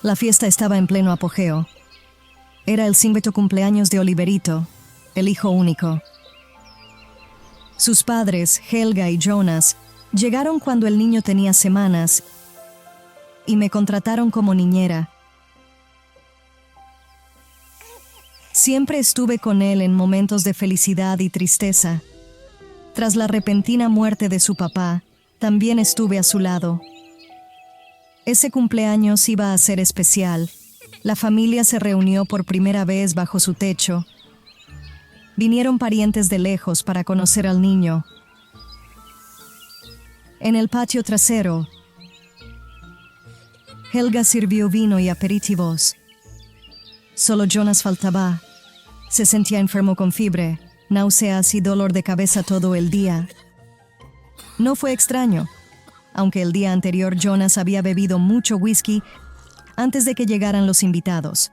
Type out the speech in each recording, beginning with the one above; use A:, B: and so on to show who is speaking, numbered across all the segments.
A: La fiesta estaba en pleno apogeo. Era el 50 cumpleaños de Oliverito, el hijo único. Sus padres, Helga y Jonas, llegaron cuando el niño tenía semanas y me contrataron como niñera. Siempre estuve con él en momentos de felicidad y tristeza. Tras la repentina muerte de su papá, también estuve a su lado. Ese cumpleaños iba a ser especial. La familia se reunió por primera vez bajo su techo. Vinieron parientes de lejos para conocer al niño. En el patio trasero, Helga sirvió vino y aperitivos. Solo Jonas faltaba. Se sentía enfermo con fiebre, náuseas y dolor de cabeza todo el día. No fue extraño, aunque el día anterior Jonas había bebido mucho whisky antes de que llegaran los invitados.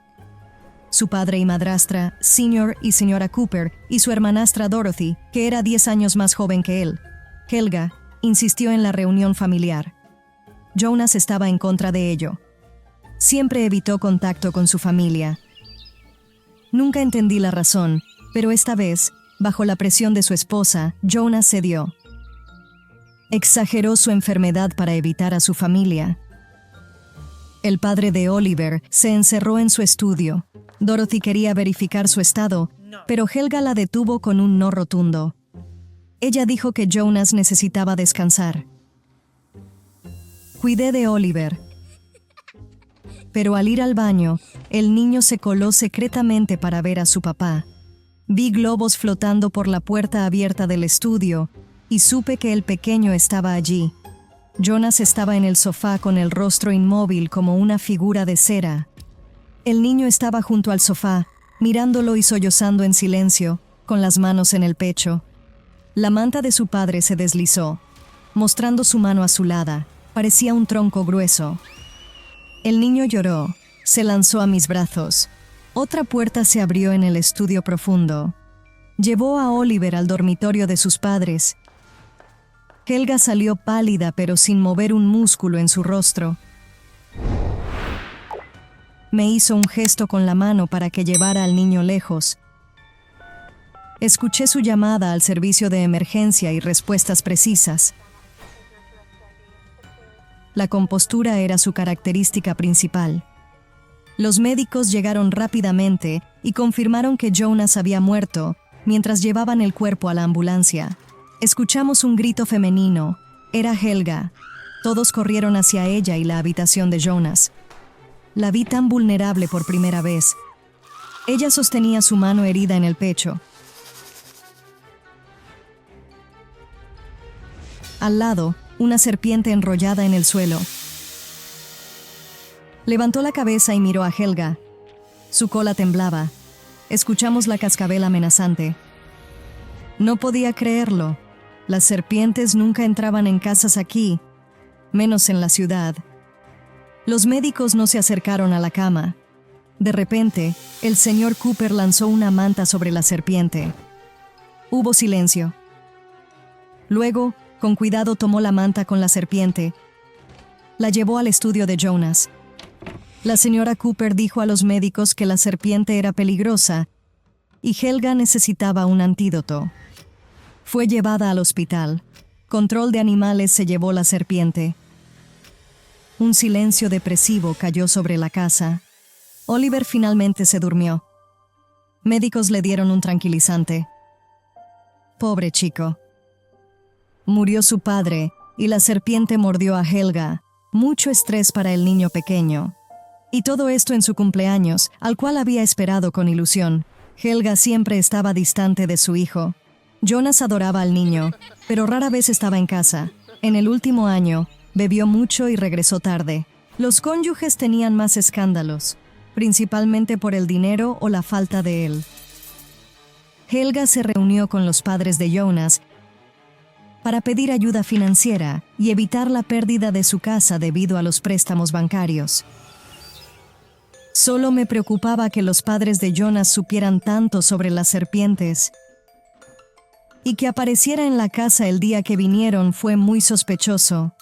A: Su padre y madrastra, Sr. y Sra. Cooper, y su hermanastra Dorothy, que era 10 años más joven que él. Helga insistió en la reunión familiar. Jonas estaba en contra de ello. Siempre evitó contacto con su familia. Nunca entendí la razón, pero esta vez, bajo la presión de su esposa, Jonas cedió. Exageró su enfermedad para evitar a su familia. El padre de Oliver se encerró en su estudio. Dorothy quería verificar su estado, pero Helga la detuvo con un no rotundo. Ella dijo que Jonas necesitaba descansar. Cuidé de Oliver. Pero al ir al baño, el niño se coló secretamente para ver a su papá. Vi globos flotando por la puerta abierta del estudio y supe que el pequeño estaba allí. Jonas estaba en el sofá con el rostro inmóvil como una figura de cera. El niño estaba junto al sofá, mirándolo y sollozando en silencio, con las manos en el pecho. La manta de su padre se deslizó, mostrando su mano azulada. Parecía un tronco grueso. El niño lloró, se lanzó a mis brazos. Otra puerta se abrió en el estudio profundo. Llevó a Oliver al dormitorio de sus padres. Helga salió pálida pero sin mover un músculo en su rostro. Me hizo un gesto con la mano para que llevara al niño lejos. Escuché su llamada al servicio de emergencia y respuestas precisas. La compostura era su característica principal. Los médicos llegaron rápidamente y confirmaron que Jonas había muerto mientras llevaban el cuerpo a la ambulancia. Escuchamos un grito femenino. Era Helga. Todos corrieron hacia ella y la habitación de Jonas. La vi tan vulnerable por primera vez. Ella sostenía su mano herida en el pecho. Al lado, una serpiente enrollada en el suelo. Levantó la cabeza y miró a Helga. Su cola temblaba. Escuchamos la cascabel amenazante. No podía creerlo. Las serpientes nunca entraban en casas aquí, menos en la ciudad. Los médicos no se acercaron a la cama. De repente, el señor Cooper lanzó una manta sobre la serpiente. Hubo silencio. Luego, con cuidado tomó la manta con la serpiente. La llevó al estudio de Jonas. La señora Cooper dijo a los médicos que la serpiente era peligrosa y Helga necesitaba un antídoto. Fue llevada al hospital. Control de Animales se llevó la serpiente. Un silencio depresivo cayó sobre la casa. Oliver finalmente se durmió. Médicos le dieron un tranquilizante. Pobre chico. Murió su padre y la serpiente mordió a Helga. Mucho estrés para el niño pequeño. Y todo esto en su cumpleaños, al cual había esperado con ilusión. Helga siempre estaba distante de su hijo. Jonas adoraba al niño, pero rara vez estaba en casa. En el último año, bebió mucho y regresó tarde. Los cónyuges tenían más escándalos, principalmente por el dinero o la falta de él. Helga se reunió con los padres de Jonas para pedir ayuda financiera y evitar la pérdida de su casa debido a los préstamos bancarios. Solo me preocupaba que los padres de Jonas supieran tanto sobre las serpientes. Y que apareciera en la casa el día que vinieron fue muy sospechoso.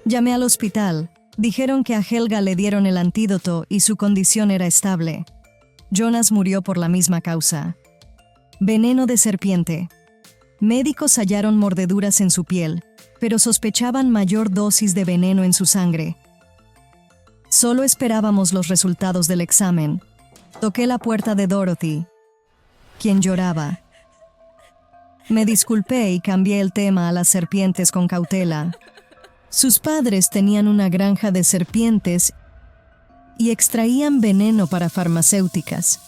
A: Llamé al hospital. Dijeron que a Helga le dieron el antídoto y su condición era estable. Jonas murió por la misma causa. Veneno de serpiente. Médicos hallaron mordeduras en su piel, pero sospechaban mayor dosis de veneno en su sangre. Solo esperábamos los resultados del examen. Toqué la puerta de Dorothy, quien lloraba. Me disculpé y cambié el tema a las serpientes con cautela. Sus padres tenían una granja de serpientes y extraían veneno para farmacéuticas.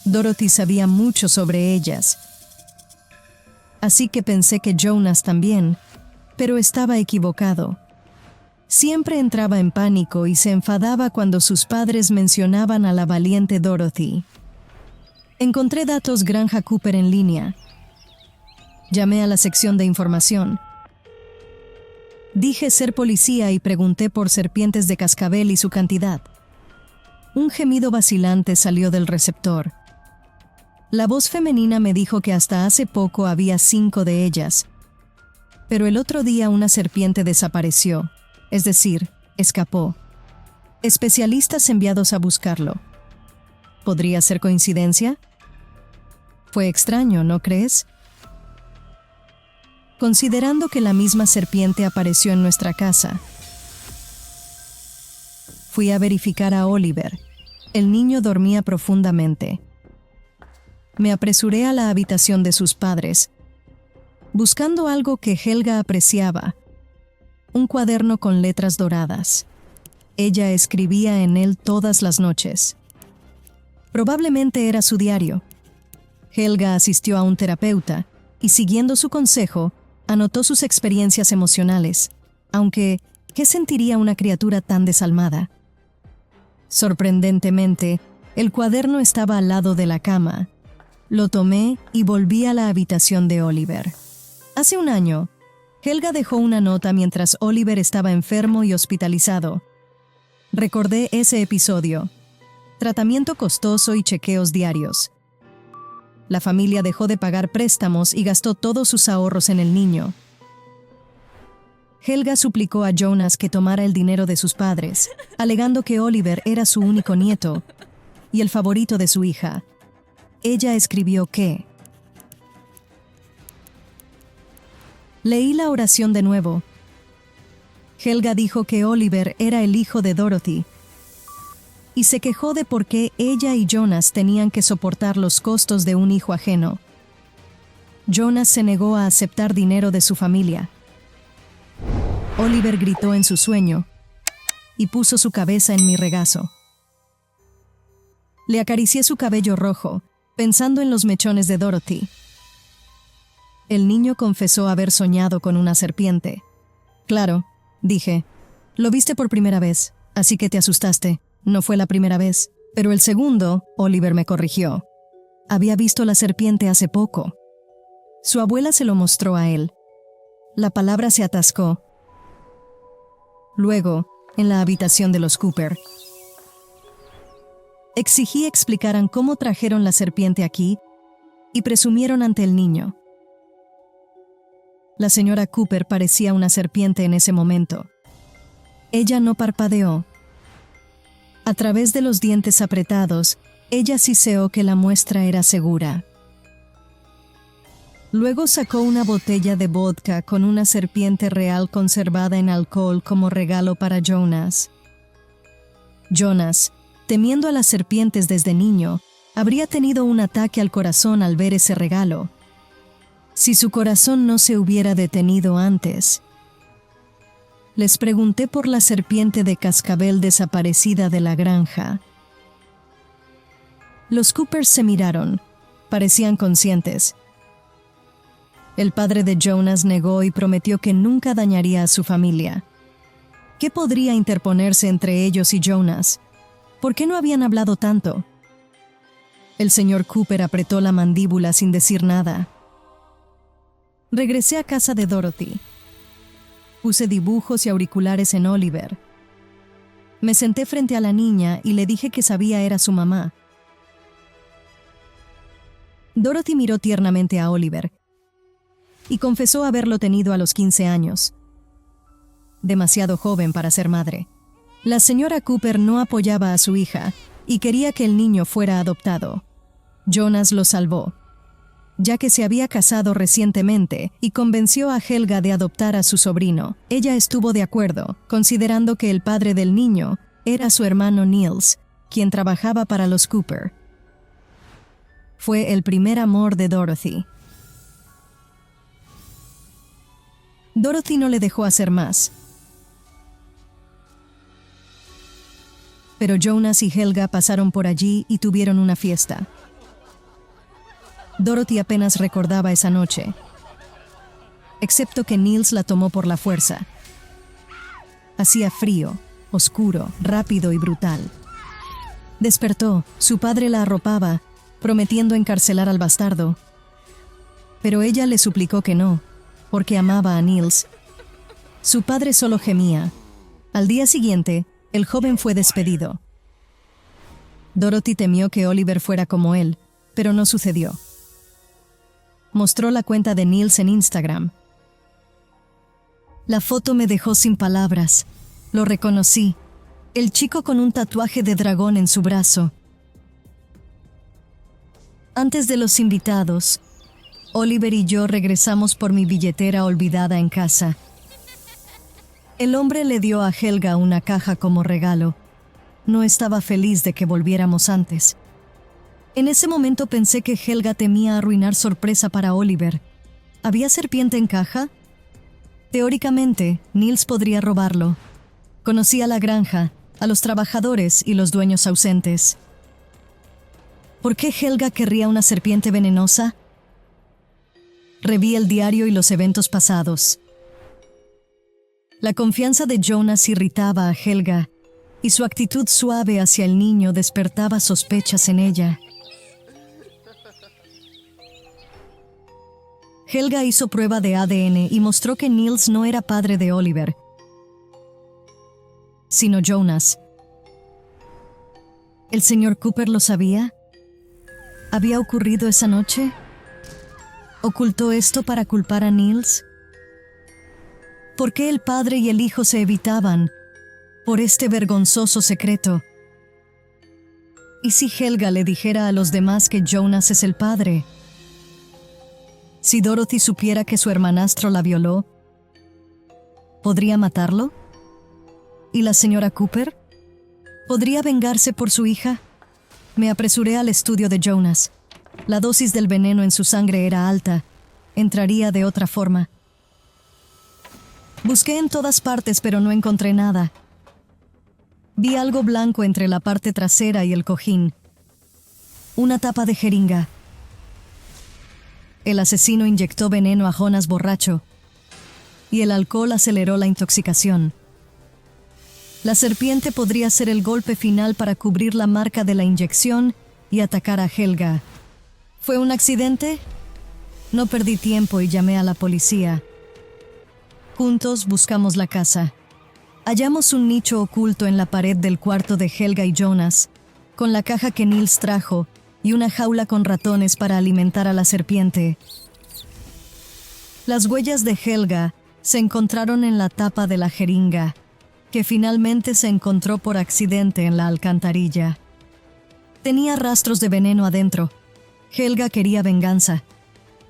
A: Dorothy sabía mucho sobre ellas, así que pensé que Jonas también, pero estaba equivocado. Siempre entraba en pánico y se enfadaba cuando sus padres mencionaban a la valiente Dorothy. Encontré datos Granja Cooper en línea. Llamé a la sección de información. Dije ser policía y pregunté por serpientes de cascabel y su cantidad. Un gemido vacilante salió del receptor. La voz femenina me dijo que hasta hace poco había 5 de ellas, pero el otro día una serpiente desapareció, es decir, escapó. Especialistas enviados a buscarlo. ¿Podría ser coincidencia? Fue extraño, ¿no crees? Considerando que la misma serpiente apareció en nuestra casa. Fui a verificar a Oliver. El niño dormía profundamente. Me apresuré a la habitación de sus padres, buscando algo que Helga apreciaba: un cuaderno con letras doradas. Ella escribía en él todas las noches. Probablemente era su diario. Helga asistió a un terapeuta y, siguiendo su consejo, anotó sus experiencias emocionales, aunque, ¿qué sentiría una criatura tan desalmada? Sorprendentemente, el cuaderno estaba al lado de la cama. Lo tomé y volví a la habitación de Oliver. Hace un año, Helga dejó una nota mientras Oliver estaba enfermo y hospitalizado. Recordé ese episodio. Tratamiento costoso y chequeos diarios. La familia dejó de pagar préstamos y gastó todos sus ahorros en el niño. Helga suplicó a Jonas que tomara el dinero de sus padres, alegando que Oliver era su único nieto y el favorito de su hija. Ella escribió que... Leí la oración de nuevo. Helga dijo que Oliver era el hijo de Dorothy y se quejó de por qué ella y Jonas tenían que soportar los costos de un hijo ajeno. Jonas se negó a aceptar dinero de su familia. Oliver gritó en su sueño y puso su cabeza en mi regazo. Le acaricié su cabello rojo, pensando en los mechones de Dorothy. El niño confesó haber soñado con una serpiente. Claro, dije, lo viste por primera vez, así que te asustaste. No fue la primera vez, pero el segundo, Oliver me corrigió. Había visto la serpiente hace poco. Su abuela se lo mostró a él. La palabra se atascó. Luego, en la habitación de los Cooper, exigí explicaran cómo trajeron la serpiente aquí y presumieron ante el niño. La señora Cooper parecía una serpiente en ese momento. Ella no parpadeó. A través de los dientes apretados, ella siseó que la muestra era segura. Luego sacó una botella de vodka con una serpiente real conservada en alcohol como regalo para Jonas. Jonas, temiendo a las serpientes desde niño, habría tenido un ataque al corazón al ver ese regalo. Si su corazón no se hubiera detenido antes. Les pregunté por la serpiente de cascabel desaparecida de la granja. Los Coopers se miraron. Parecían conscientes. El padre de Jonas negó y prometió que nunca dañaría a su familia. ¿Qué podría interponerse entre ellos y Jonas? ¿Por qué no habían hablado tanto? El señor Cooper apretó la mandíbula sin decir nada. Regresé a casa de Dorothy. Puse dibujos y auriculares en Oliver. Me senté frente a la niña y le dije que sabía era su mamá. Dorothy miró tiernamente a Oliver y confesó haberlo tenido a los 15 años. demasiado joven para ser madre. La señora Cooper no apoyaba a su hija y quería que el niño fuera adoptado. Jonas lo salvó, ya que se había casado recientemente y convenció a Helga de adoptar a su sobrino. Ella estuvo de acuerdo, considerando que el padre del niño era su hermano Niels, quien trabajaba para los Cooper. Fue el primer amor de Dorothy. Dorothy no le dejó hacer más. Pero Jonas y Helga pasaron por allí y tuvieron una fiesta. Dorothy apenas recordaba esa noche, excepto que Niels la tomó por la fuerza. Hacía frío, oscuro, rápido y brutal. Despertó, su padre la arropaba, prometiendo encarcelar al bastardo. Pero ella le suplicó que no, porque amaba a Niels. Su padre solo gemía. Al día siguiente, el joven fue despedido. Dorothy temió que Oliver fuera como él, pero no sucedió. Mostró la cuenta de Niels en Instagram. La foto me dejó sin palabras. Lo reconocí. El chico con un tatuaje de dragón en su brazo. Antes de los invitados, Oliver y yo regresamos por mi billetera olvidada en casa. El hombre le dio a Helga una caja como regalo. No estaba feliz de que volviéramos antes. En ese momento pensé que Helga temía arruinar sorpresa para Oliver. ¿Había serpiente en caja? Teóricamente, Niels podría robarlo. Conocía la granja, a los trabajadores y los dueños ausentes. ¿Por qué Helga querría una serpiente venenosa? Reví el diario y los eventos pasados. La confianza de Jonas irritaba a Helga, y su actitud suave hacia el niño despertaba sospechas en ella. Helga hizo prueba de ADN y mostró que Niels no era padre de Oliver, sino Jonas. ¿El señor Cooper lo sabía? ¿Había ocurrido esa noche? ¿Ocultó esto para culpar a Niels? ¿Por qué el padre y el hijo se evitaban por este vergonzoso secreto? ¿Y si Helga le dijera a los demás que Jonas es el padre? Si Dorothy supiera que su hermanastro la violó, ¿podría matarlo? ¿Y la señora Cooper? ¿Podría vengarse por su hija? Me apresuré al estudio de Jonas. La dosis del veneno en su sangre era alta. Entraría de otra forma. Busqué en todas partes, pero no encontré nada. Vi algo blanco entre la parte trasera y el cojín. Una tapa de jeringa. El asesino inyectó veneno a Jonas borracho, y el alcohol aceleró la intoxicación. La serpiente podría ser el golpe final para cubrir la marca de la inyección y atacar a Helga. ¿Fue un accidente? No perdí tiempo y llamé a la policía. Juntos buscamos la casa. Hallamos un nicho oculto en la pared del cuarto de Helga y Jonas, con la caja que Niels trajo y una jaula con ratones para alimentar a la serpiente. Las huellas de Helga se encontraron en la tapa de la jeringa, que finalmente se encontró por accidente en la alcantarilla. Tenía rastros de veneno adentro. Helga quería venganza.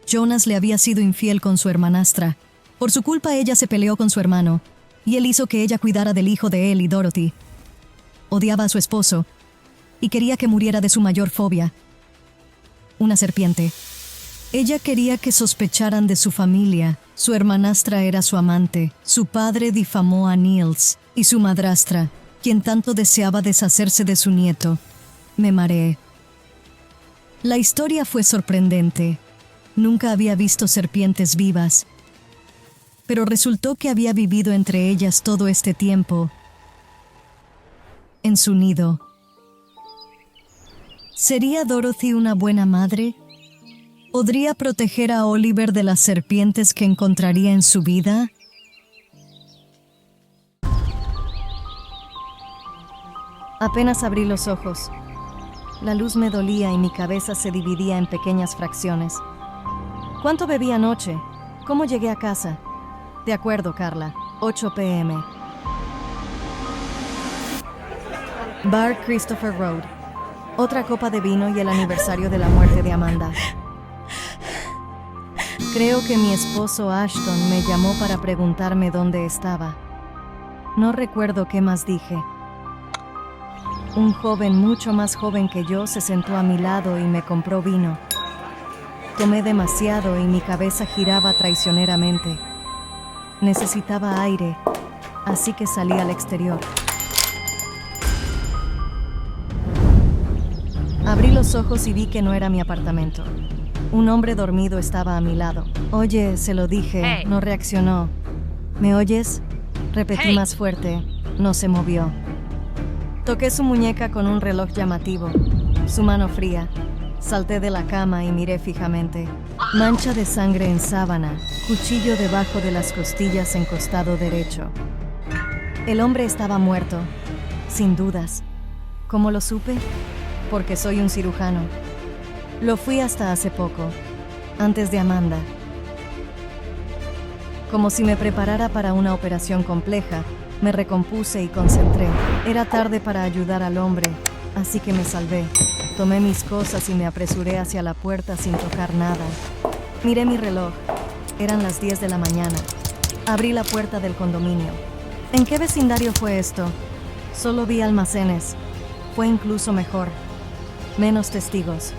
A: Jonas le había sido infiel con su hermanastra. Por su culpa ella se peleó con su hermano, y él hizo que ella cuidara del hijo de él y Dorothy. Odiaba a su esposo, y quería que muriera de su mayor fobia, una serpiente. Ella quería que sospecharan de su familia. Su hermanastra era su amante. Su padre difamó a Niels, y su madrastra, quien tanto deseaba deshacerse de su nieto. Me mareé. La historia fue sorprendente. Nunca había visto serpientes vivas, pero resultó que había vivido entre ellas todo este tiempo, en su nido. ¿Sería Dorothy una buena madre? ¿Podría proteger a Oliver de las serpientes que encontraría en su vida? Apenas abrí los ojos. La luz me dolía y mi cabeza se dividía en pequeñas fracciones. ¿Cuánto bebí anoche? ¿Cómo llegué a casa? De acuerdo, Carla. 8 p.m. Bar Christopher Road. Otra copa de vino y el aniversario de la muerte de Amanda. Creo que mi esposo Ashton me llamó para preguntarme dónde estaba. No recuerdo qué más dije. Un joven mucho más joven que yo se sentó a mi lado y me compró vino. Tomé demasiado y mi cabeza giraba traicioneramente. Necesitaba aire, así que salí al exterior. Abrí los ojos y vi que no era mi apartamento. Un hombre dormido estaba a mi lado. Oye, se lo dije,
B: Hey.
A: no reaccionó. ¿Me oyes? Repetí
B: Hey.
A: más fuerte. No se movió. Toqué su muñeca con un reloj llamativo. Su mano fría. Salté de la cama y miré fijamente. Mancha de sangre en sábana, cuchillo debajo de las costillas en costado derecho. El hombre estaba muerto, sin dudas. ¿Cómo lo supe? Porque soy un cirujano. Lo fui hasta hace poco, antes de Amanda. Como si me preparara para una operación compleja, me recompuse y concentré. Era tarde para ayudar al hombre, así que me salvé. Tomé mis cosas y me apresuré hacia la puerta sin tocar nada. Miré mi reloj. Eran las 10 de la mañana. Abrí la puerta del condominio. ¿En qué vecindario fue esto? Solo vi almacenes. Fue incluso mejor. Menos testigos.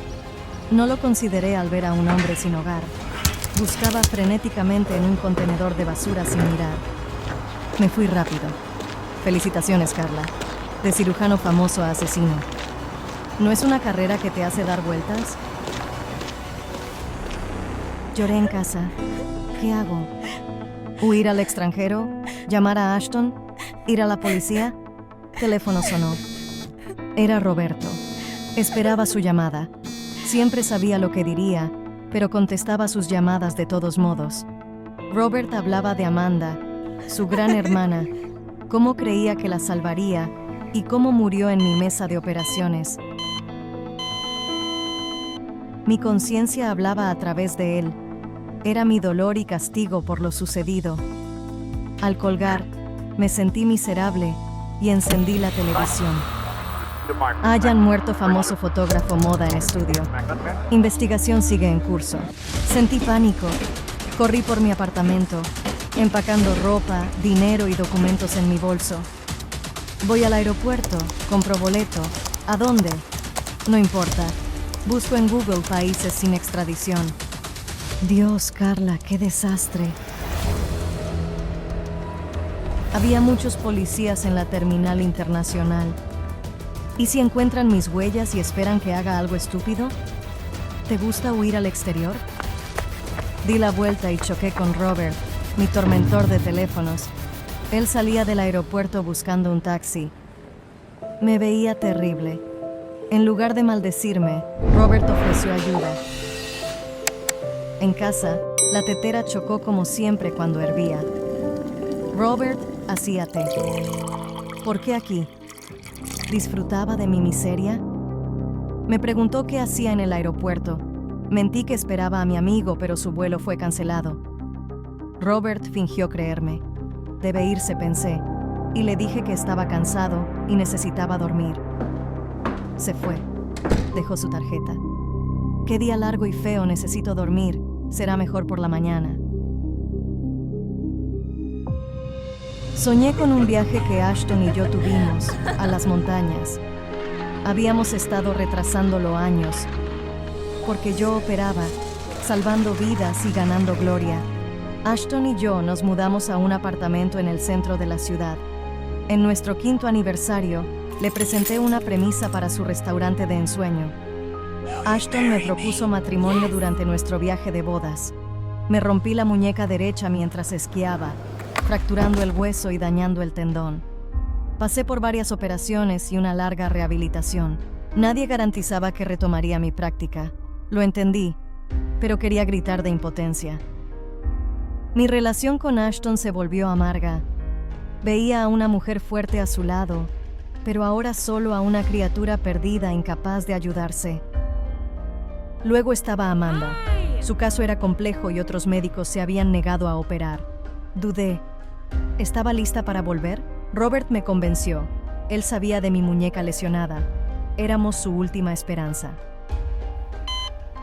A: No lo consideré al ver a un hombre sin hogar. Buscaba frenéticamente en un contenedor de basura sin mirar. Me fui rápido. Felicitaciones, Carla. De cirujano famoso a asesino. ¿No es una carrera que te hace dar vueltas? Lloré en casa. ¿Qué hago? ¿Huir al extranjero? ¿Llamar a Ashton? ¿Ir a la policía? Teléfono sonó. Era Roberto. Esperaba su llamada. Siempre sabía lo que diría, pero contestaba sus llamadas de todos modos. Robert hablaba de Amanda, su gran hermana, cómo creía que la salvaría y cómo murió en mi mesa de operaciones. Mi conciencia hablaba a través de él. Era mi dolor y castigo por lo sucedido. Al colgar, me sentí miserable y encendí la televisión. Hayan muerto famoso fotógrafo moda en estudio. Investigación sigue en curso. Sentí pánico. Corrí por mi apartamento, empacando ropa, dinero y documentos en mi bolso. Voy al aeropuerto, compro boleto. ¿A dónde? No importa. Busco en Google países sin extradición. Dios, Carla, qué desastre. Había muchos policías en la terminal internacional. ¿Y si encuentran mis huellas y esperan que haga algo estúpido? ¿Te gusta huir al exterior? Di la vuelta y choqué con Robert, mi tormentor de teléfonos. Él salía del aeropuerto buscando un taxi. Me veía terrible. En lugar de maldecirme, Robert ofreció ayuda. En casa, la tetera chocó como siempre cuando hervía. Robert hacía té. ¿Por qué aquí? ¿Disfrutaba de mi miseria? Me preguntó qué hacía en el aeropuerto. Mentí que esperaba a mi amigo, pero su vuelo fue cancelado. Robert fingió creerme. Debe irse, pensé, y le dije que estaba cansado y necesitaba dormir. Se fue. Dejó su tarjeta. Qué día largo y feo, necesito dormir. Será mejor por la mañana. Soñé con un viaje que Ashton y yo tuvimos, a las montañas. Habíamos estado retrasándolo años, porque yo operaba, salvando vidas y ganando gloria. Ashton y yo nos mudamos a un apartamento en el centro de la ciudad. En nuestro 5º aniversario, le presenté una premisa para su restaurante de ensueño. Ashton me propuso matrimonio durante nuestro viaje de bodas. Me rompí la muñeca derecha mientras esquiaba, fracturando el hueso y dañando el tendón. Pasé por varias operaciones y una larga rehabilitación. Nadie garantizaba que retomaría mi práctica. Lo entendí, pero quería gritar de impotencia. Mi relación con Ashton se volvió amarga. Veía a una mujer fuerte a su lado, pero ahora solo a una criatura perdida incapaz de ayudarse. Luego estaba Amanda. Su caso era complejo y otros médicos se habían negado a operar. Dudé. ¿Estaba lista para volver? Robert me convenció. Él sabía de mi muñeca lesionada. Éramos su última esperanza.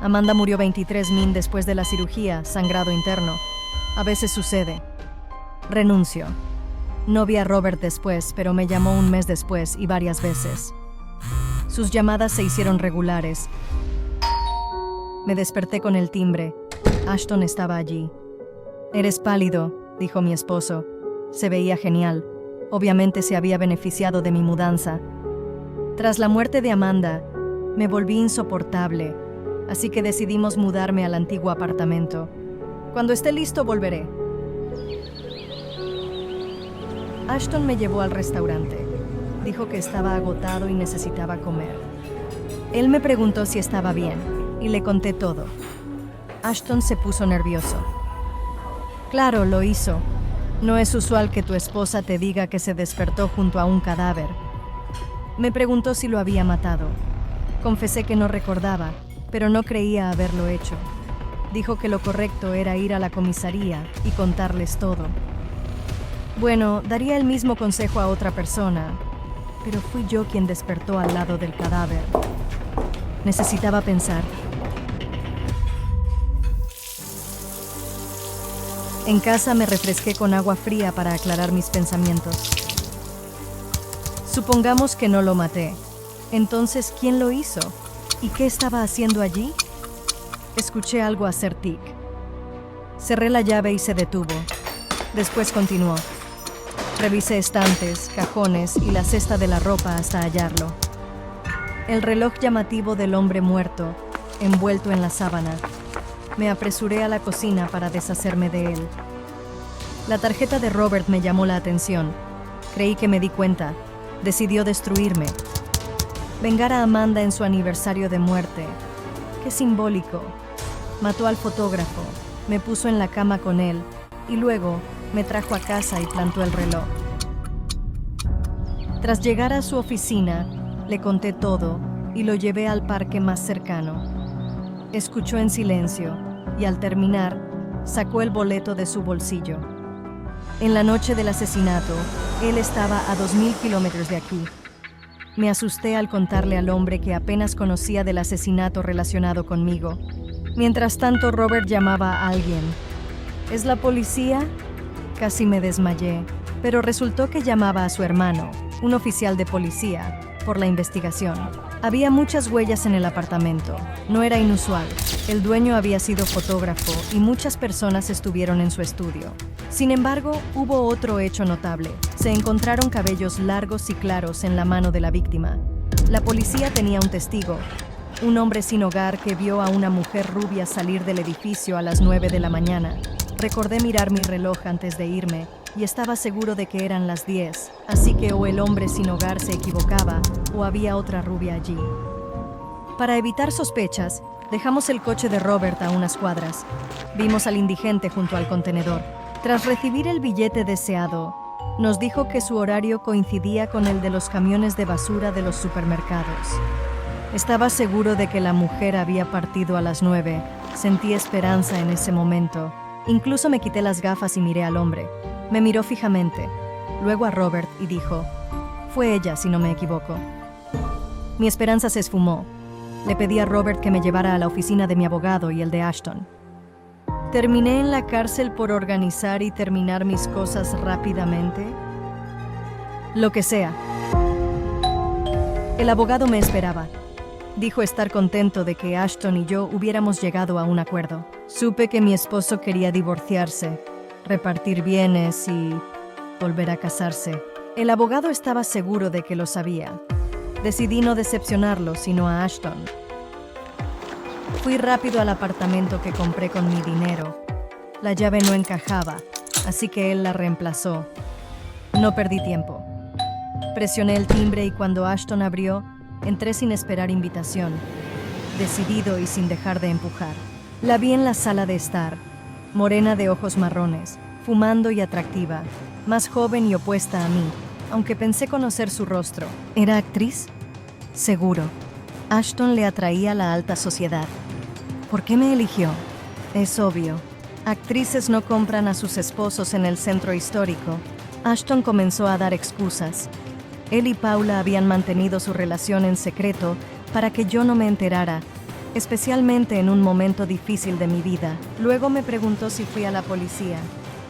A: Amanda murió 23 min después de la cirugía, sangrado interno. A veces sucede. Renuncio. No vi a Robert después, pero me llamó un mes después y varias veces. Sus llamadas se hicieron regulares. Me desperté con el timbre. Ashton estaba allí. «Eres pálido», dijo mi esposo. Se veía genial. Obviamente se había beneficiado de mi mudanza. Tras la muerte de Amanda, me volví insoportable, así que decidimos mudarme al antiguo apartamento. Cuando esté listo, volveré. Ashton me llevó al restaurante. Dijo que estaba agotado y necesitaba comer. Él me preguntó si estaba bien, y le conté todo. Ashton se puso nervioso. Claro, lo hizo. No es usual que tu esposa te diga que se despertó junto a un cadáver. Me preguntó si lo había matado. Confesé que no recordaba, pero no creía haberlo hecho. Dijo que lo correcto era ir a la comisaría y contarles todo. Bueno, daría el mismo consejo a otra persona, pero fui yo quien despertó al lado del cadáver. Necesitaba pensar. En casa me refresqué con agua fría para aclarar mis pensamientos. Supongamos que no lo maté. Entonces, ¿quién lo hizo? ¿Y qué estaba haciendo allí? Escuché algo hacer tic. Cerré la llave y se detuvo. Después continuó. Revisé estantes, cajones y la cesta de la ropa hasta hallarlo. El reloj llamativo del hombre muerto, envuelto en la sábana. Me apresuré a la cocina para deshacerme de él. La tarjeta de Robert me llamó la atención. Creí que me di cuenta. Decidió destruirme. Vengar a Amanda en su aniversario de muerte. Qué simbólico. Mató al fotógrafo, me puso en la cama con él y luego me trajo a casa y plantó el reloj. Tras llegar a su oficina, le conté todo y lo llevé al parque más cercano. Escuchó en silencio y al terminar, sacó el boleto de su bolsillo. En la noche del asesinato, él estaba a 2000 kilómetros de aquí. Me asusté al contarle al hombre que apenas conocía del asesinato relacionado conmigo. Mientras tanto, Robert llamaba a alguien. ¿Es la policía? Casi me desmayé, pero resultó que llamaba a su hermano, un oficial de policía, por la investigación. Había muchas huellas en el apartamento. No era inusual. El dueño había sido fotógrafo y muchas personas estuvieron en su estudio. Sin embargo, hubo otro hecho notable. Se encontraron cabellos largos y claros en la mano de la víctima. La policía tenía un testigo, un hombre sin hogar que vio a una mujer rubia salir del edificio a las 9 de la mañana. Recordé mirar mi reloj antes de irme y estaba seguro de que eran las 10, así que o el hombre sin hogar se equivocaba o había otra rubia allí. Para evitar sospechas, dejamos el coche de Robert a unas cuadras. Vimos al indigente junto al contenedor. Tras recibir el billete deseado, nos dijo que su horario coincidía con el de los camiones de basura de los supermercados. Estaba seguro de que la mujer había partido a las 9. Sentí esperanza en ese momento. Incluso me quité las gafas y miré al hombre. Me miró fijamente, luego a Robert y dijo, «Fue ella, si no me equivoco». Mi esperanza se esfumó. Le pedí a Robert que me llevara a la oficina de mi abogado y el de Ashton. ¿Terminé en la cárcel por organizar y terminar mis cosas rápidamente? Lo que sea. El abogado me esperaba. Dijo estar contento de que Ashton y yo hubiéramos llegado a un acuerdo. Supe que mi esposo quería divorciarse, repartir bienes y volver a casarse. El abogado estaba seguro de que lo sabía. Decidí no decepcionarlo, sino a Ashton. Fui rápido al apartamento que compré con mi dinero. La llave no encajaba, así que él la reemplazó. No perdí tiempo. Presioné el timbre y cuando Ashton abrió, entré sin esperar invitación, decidido y sin dejar de empujar. La vi en la sala de estar, morena de ojos marrones, fumando y atractiva, más joven y opuesta a mí, aunque pensé conocer su rostro. ¿Era actriz? Seguro. Ashton le atraía la alta sociedad. ¿Por qué me eligió? Es obvio. Actrices no compran a sus esposos en el centro histórico. Ashton comenzó a dar excusas. Él y Paula habían mantenido su relación en secreto para que yo no me enterara, especialmente en un momento difícil de mi vida. Luego me preguntó si fui a la policía.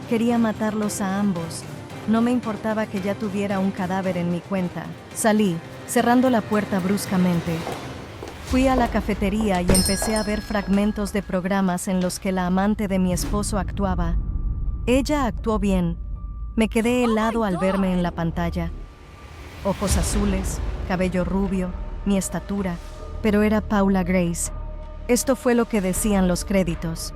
A: Quería matarlos a ambos. No me importaba que ya tuviera un cadáver en mi cuenta. Salí, cerrando la puerta bruscamente. Fui a la cafetería y empecé a ver fragmentos de programas en los que la amante de mi esposo actuaba. Ella actuó bien. Me quedé helado al verme en la pantalla. Ojos azules, cabello rubio, mi estatura, pero era Paula Grace. Esto fue lo que decían los créditos.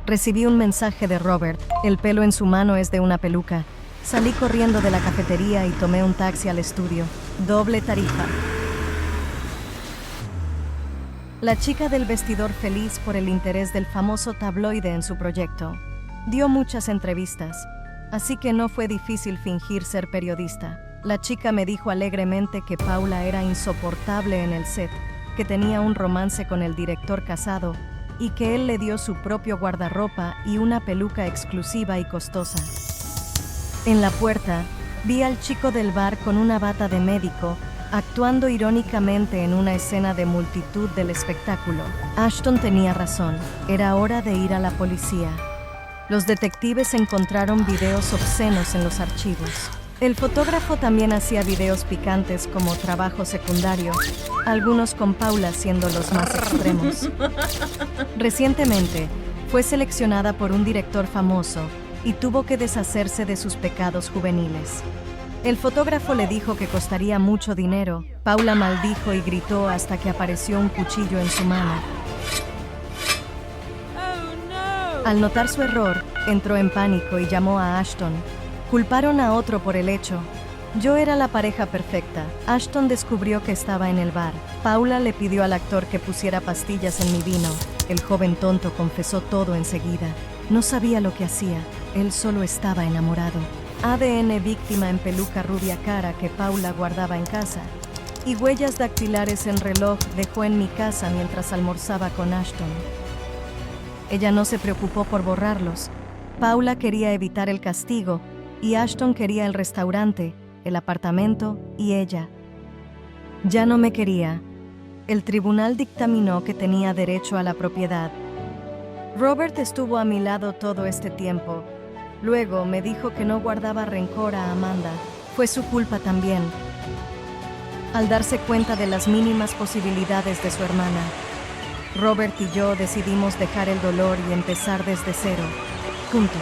A: Recibí un mensaje de Robert. El pelo en su mano es de una peluca. Salí corriendo de la cafetería y tomé un taxi al estudio. Doble tarifa. La chica del vestidor feliz por el interés del famoso tabloide en su proyecto. Dio muchas entrevistas, así que no fue difícil fingir ser periodista. La chica me dijo alegremente que Paula era insoportable en el set, que tenía un romance con el director casado y que él le dio su propio guardarropa y una peluca exclusiva y costosa. En la puerta, vi al chico del bar con una bata de médico, actuando irónicamente en una escena de multitud del espectáculo. Ashton tenía razón, era hora de ir a la policía. Los detectives encontraron videos obscenos en los archivos. El fotógrafo también hacía videos picantes como trabajo secundario, algunos con Paula siendo los más extremos. Recientemente, fue seleccionada por un director famoso y tuvo que deshacerse de sus pecados juveniles. El fotógrafo le dijo que costaría mucho dinero. Paula maldijo y gritó hasta que apareció un cuchillo en su mano. Al notar su error, entró en pánico y llamó a Ashton. Culparon a otro por el hecho. Yo era la pareja perfecta. Ashton descubrió que estaba en el bar. Paula le pidió al actor que pusiera pastillas en mi vino. El joven tonto confesó todo enseguida. No sabía lo que hacía. Él solo estaba enamorado. ADN víctima en peluca rubia cara que Paula guardaba en casa. Y huellas dactilares en reloj dejó en mi casa mientras almorzaba con Ashton. Ella no se preocupó por borrarlos. Paula quería evitar el castigo y Ashton quería el restaurante, el apartamento y ella. Ya no me quería. El tribunal dictaminó que tenía derecho a la propiedad. Robert estuvo a mi lado todo este tiempo. Luego me dijo que no guardaba rencor a Amanda. Fue su culpa también. Al darse cuenta de las mínimas posibilidades de su hermana, Robert y yo decidimos dejar el dolor y empezar desde cero, juntos.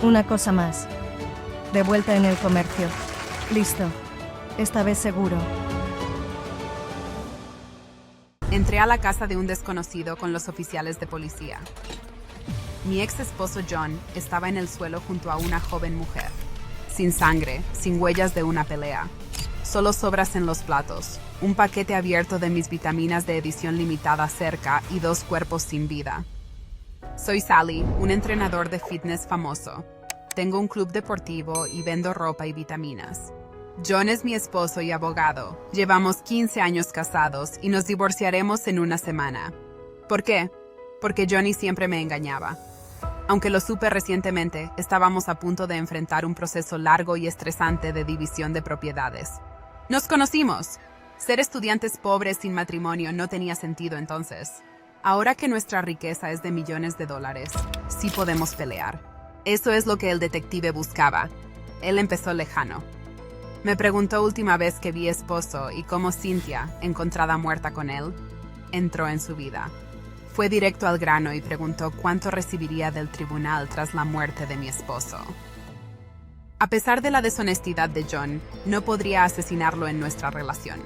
A: Una cosa más. De vuelta en el comercio. Listo. Esta vez seguro.
B: Entré a la casa de un desconocido con los oficiales de policía. Mi ex esposo John estaba en el suelo junto a una joven mujer, sin sangre, sin huellas de una pelea, solo sobras en los platos, un paquete abierto de mis vitaminas de edición limitada cerca y 2 cuerpos sin vida. Soy Sally, un entrenador de fitness famoso. Tengo un club deportivo y vendo ropa y vitaminas. John es mi esposo y abogado. Llevamos 15 años casados y nos divorciaremos en una semana. ¿Por qué? Porque Johnny siempre me engañaba. Aunque lo supe recientemente, estábamos a punto de enfrentar un proceso largo y estresante de división de propiedades. Nos conocimos. Ser estudiantes pobres sin matrimonio no tenía sentido entonces. Ahora que nuestra riqueza es de millones de dólares, sí podemos pelear. Eso es lo que el detective buscaba. Él empezó lejano. Me preguntó última vez que vi esposo y cómo Cynthia, encontrada muerta con él, entró en su vida. Fue directo al grano y preguntó cuánto recibiría del tribunal tras la muerte de mi esposo. A pesar de la deshonestidad de John, no podría asesinarlo en nuestra relación.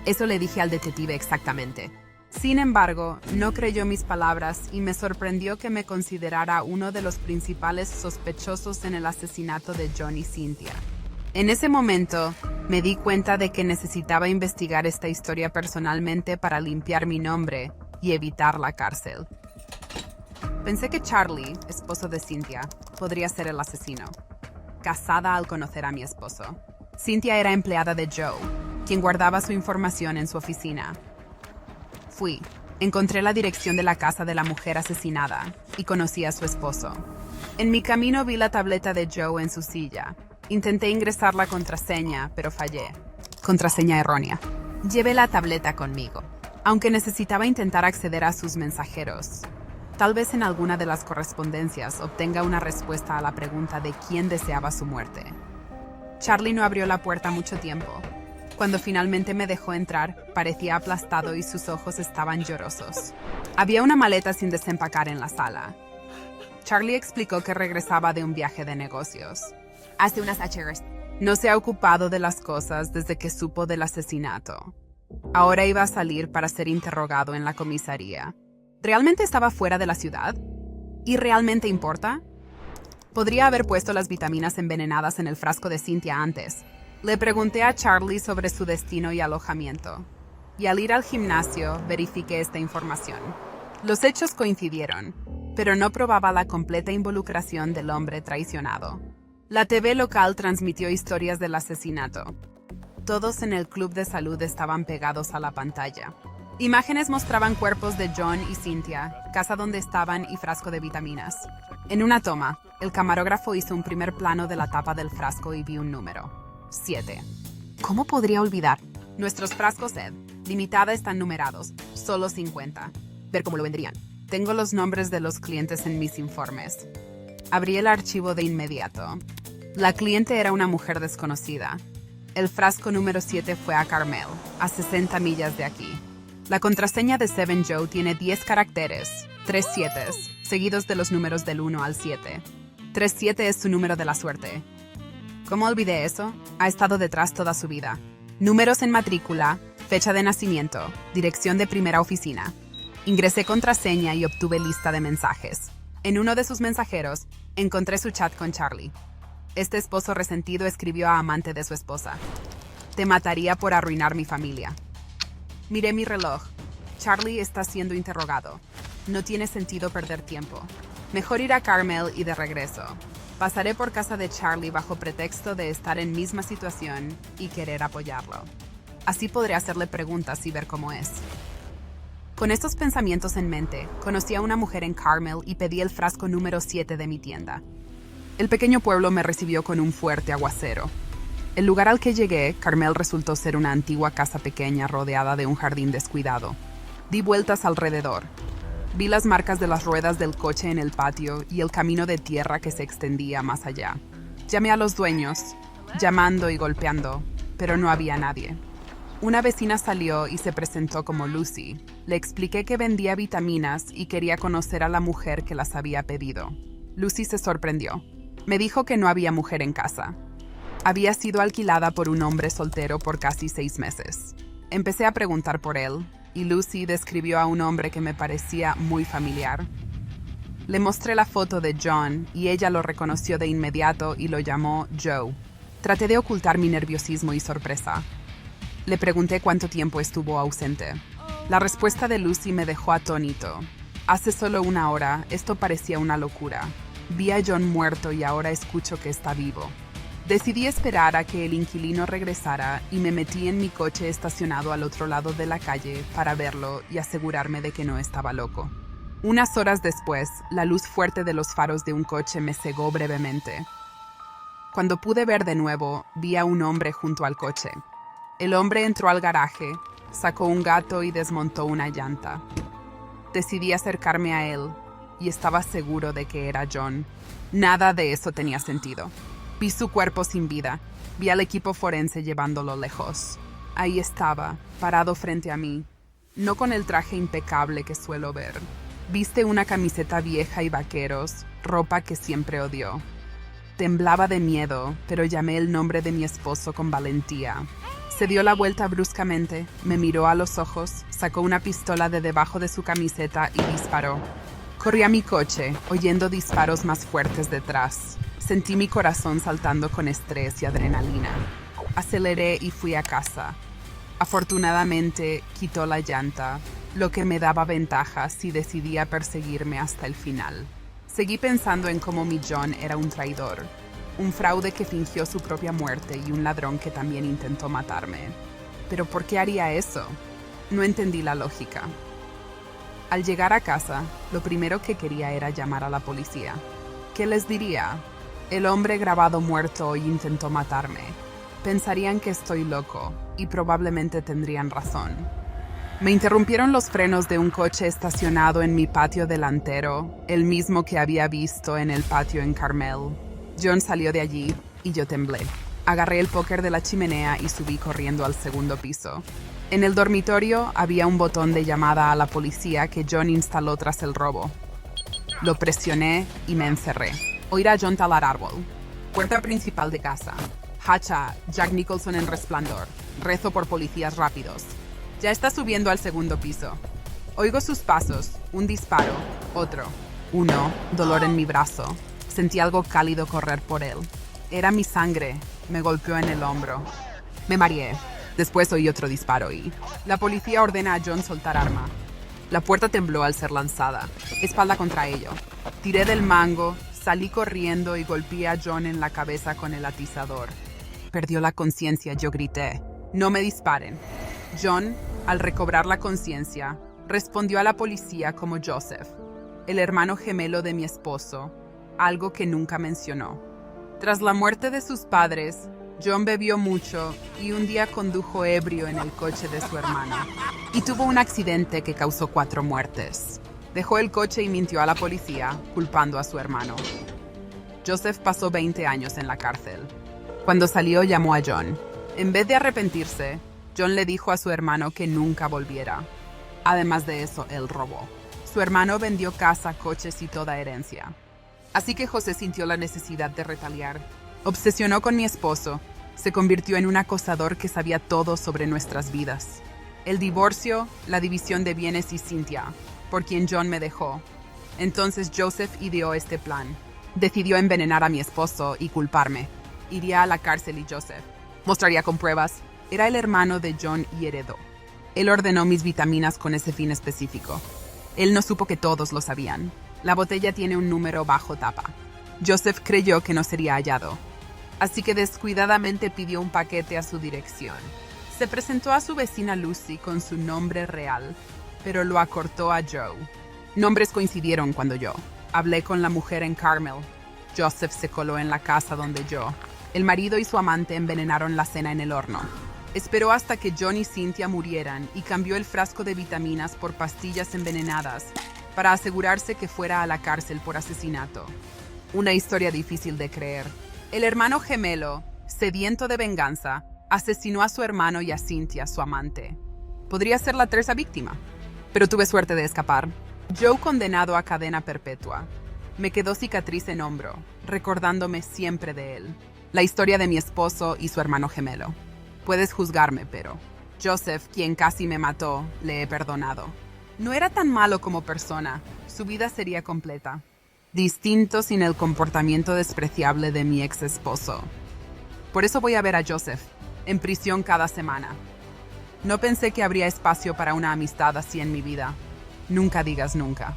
B: Eso le dije al detective exactamente. Sin embargo, no creyó mis palabras y me sorprendió que me considerara uno de los principales sospechosos en el asesinato de John y Cynthia. En ese momento, me di cuenta de que necesitaba investigar esta historia personalmente para limpiar mi nombre y evitar la cárcel. Pensé que Charlie, esposo de Cynthia, podría ser el asesino. Casada al conocer a mi esposo. Cynthia era empleada de Joe, quien guardaba su información en su oficina. Fui, Encontré la dirección de la casa de la mujer asesinada y conocí a su esposo. En mi camino vi la tableta de Joe en su silla. Intenté ingresar la contraseña, pero fallé. Contraseña errónea. Llevé la tableta conmigo, aunque necesitaba intentar acceder a sus mensajeros. Tal vez en alguna de las correspondencias obtenga una respuesta a la pregunta de quién deseaba su muerte. Charlie no abrió la puerta mucho tiempo. Cuando finalmente me dejó entrar, parecía aplastado y sus ojos estaban llorosos. Había una maleta sin desempacar en la sala. Charlie explicó que regresaba de un viaje de negocios.
C: Hace unas horas.
B: No se ha ocupado de las cosas desde que supo del asesinato. Ahora iba a salir para ser interrogado en la comisaría. ¿Realmente estaba fuera de la ciudad? ¿Y realmente importa? Podría haber puesto las vitaminas envenenadas en el frasco de Cynthia antes. Le pregunté a Charlie sobre su destino y alojamiento. Y al ir al gimnasio, verifiqué esta información. Los hechos coincidieron, pero no probaba la completa involucración del hombre traicionado. La TV local transmitió historias del asesinato. Todos en el club de salud estaban pegados a la pantalla. Imágenes mostraban cuerpos de John y Cynthia, casa donde estaban y frasco de vitaminas. En una toma, el camarógrafo hizo un primer plano de la tapa del frasco y vi un número. 7. ¿Cómo podría olvidar? Nuestros frascos Ed, limitada, están numerados, solo 50. Ver cómo lo vendrían. Tengo los nombres de los clientes en mis informes. Abrí el archivo de inmediato. La cliente era una mujer desconocida. El frasco número 7 fue a Carmel, a 60 millas de aquí. La contraseña de Seven Joe tiene 10 caracteres, 3 7s, seguidos de los números del 1 al 7. 37 es su número de la suerte. ¿Cómo olvidé eso? Ha estado detrás toda su vida. Números en matrícula, fecha de nacimiento, dirección de primera oficina. Ingresé contraseña y obtuve lista de mensajes. En uno de sus mensajeros, encontré su chat con Charlie. Este esposo resentido escribió a amante de su esposa: «Te mataría por arruinar mi familia». Miré mi reloj. Charlie está siendo interrogado. No tiene sentido perder tiempo. Mejor ir a Carmel y de regreso. Pasaré por casa de Charlie bajo pretexto de estar en misma situación y querer apoyarlo. Así podré hacerle preguntas y ver cómo es. Con estos pensamientos en mente, conocí a una mujer en Carmel y pedí el frasco número 7 de mi tienda. El pequeño pueblo me recibió con un fuerte aguacero. El lugar al que llegué, Carmel, resultó ser una antigua casa pequeña rodeada de un jardín descuidado. Di vueltas alrededor. Vi las marcas de las ruedas del coche en el patio y el camino de tierra que se extendía más allá. Llamé a los dueños, llamando y golpeando, pero no había nadie. Una vecina salió y se presentó como Lucy. Le expliqué que vendía vitaminas y quería conocer a la mujer que las había pedido. Lucy se sorprendió. Me dijo que no había mujer en casa. Había sido alquilada por un hombre soltero por casi 6 meses. Empecé a preguntar por él, y Lucy describió a un hombre que me parecía muy familiar. Le mostré la foto de John y ella lo reconoció de inmediato y lo llamó Joe. Traté de ocultar mi nerviosismo y sorpresa. Le pregunté cuánto tiempo estuvo ausente. La respuesta de Lucy me dejó atónito. Hace solo 1 hora, esto parecía una locura. Vi a John muerto y ahora escucho que está vivo. Decidí esperar a que el inquilino regresara y me metí en mi coche estacionado al otro lado de la calle para verlo y asegurarme de que no estaba loco. Unas horas después, la luz fuerte de los faros de un coche me cegó brevemente. Cuando pude ver de nuevo, vi a un hombre junto al coche. El hombre entró al garaje, sacó un gato y desmontó una llanta. Decidí acercarme a él y estaba seguro de que era John. Nada de eso tenía sentido. Vi su cuerpo sin vida. Vi al equipo forense llevándolo lejos. Ahí estaba, parado frente a mí, no con el traje impecable que suelo ver. Viste una camiseta vieja y vaqueros, ropa que siempre odió. Temblaba de miedo, pero llamé el nombre de mi esposo con valentía. Se dio la vuelta bruscamente, me miró a los ojos, sacó una pistola de debajo de su camiseta y disparó. Corrí a mi coche, oyendo disparos más fuertes detrás. Sentí mi corazón saltando con estrés y adrenalina. Aceleré y fui a casa. Afortunadamente, quitó la llanta, lo que me daba ventaja si decidía perseguirme hasta el final. Seguí pensando en cómo mi John era un traidor, un fraude que fingió su propia muerte y un ladrón que también intentó matarme. ¿Pero por qué haría eso? No entendí la lógica. Al llegar a casa, lo primero que quería era llamar a la policía. ¿Qué les diría? El hombre grabado muerto hoy intentó matarme. Pensarían que estoy loco, y probablemente tendrían razón. Me interrumpieron los frenos de un coche estacionado en mi patio delantero, el mismo que había visto en el patio en Carmel. John salió de allí, y yo temblé. Agarré el póker de la chimenea y subí corriendo al segundo piso. En el dormitorio había un botón de llamada a la policía que John instaló tras el robo. Lo presioné y me encerré. Oír a John talar árbol. Puerta principal de casa. Hacha, Jack Nicholson en resplandor. Rezo por policías rápidos. Ya está subiendo al segundo piso. Oigo sus pasos. Un disparo. Otro. Uno. Dolor en mi brazo. Sentí algo cálido correr por él. Era mi sangre. Me golpeó en el hombro. Me mareé. Después oí otro disparo y... La policía ordena a John soltar arma. La puerta tembló al ser lanzada, espalda contra ello. Tiré del mango, salí corriendo y golpeé a John en la cabeza con el atizador. Perdió la conciencia, yo grité. No me disparen. John, al recobrar la conciencia, respondió a la policía como Joseph, el hermano gemelo de mi esposo, algo que nunca mencionó. Tras la muerte de sus padres, John bebió mucho y un día condujo ebrio en el coche de su hermano. Y tuvo un accidente que causó 4 muertes. Dejó el coche y mintió a la policía, culpando a su hermano. Joseph pasó 20 años en la cárcel. Cuando salió, llamó a John. En vez de arrepentirse, John le dijo a su hermano que nunca volviera. Además de eso, él robó. Su hermano vendió casa, coches y toda herencia. Así que José sintió la necesidad de retaliar. Obsesionó con mi esposo. Se convirtió en un acosador que sabía todo sobre nuestras vidas. El divorcio, la división de bienes y Cynthia, por quien John me dejó. Entonces Joseph ideó este plan. Decidió envenenar a mi esposo y culparme. Iría a la cárcel y Joseph mostraría con pruebas. Era el hermano de John y heredó. Él ordenó mis vitaminas con ese fin específico. Él no supo que todos lo sabían. La botella tiene un número bajo tapa. Joseph creyó que no sería hallado. Así que descuidadamente pidió un paquete a su dirección. Se presentó a su vecina Lucy con su nombre real, pero lo acortó a Joe. Nombres coincidieron cuando yo hablé con la mujer en Carmel. Joseph se coló en la casa donde yo. El marido y su amante envenenaron la cena en el horno. Esperó hasta que John y Cynthia murieran y cambió el frasco de vitaminas por pastillas envenenadas para asegurarse que fuera a la cárcel por asesinato. Una historia difícil de creer. El hermano gemelo, sediento de venganza, asesinó a su hermano y a Cynthia, su amante. Podría ser la tercera víctima, pero tuve suerte de escapar. Joe condenado a cadena perpetua. Me quedó cicatriz en hombro, recordándome siempre de él. La historia de mi esposo y su hermano gemelo. Puedes juzgarme, pero Joseph, quien casi me mató, le he perdonado. No era tan malo como persona. Su vida sería completa. Distinto sin el comportamiento despreciable de mi ex esposo. Por eso voy a ver a Joseph, en prisión cada semana. No pensé que habría espacio para una amistad así en mi vida. Nunca digas nunca.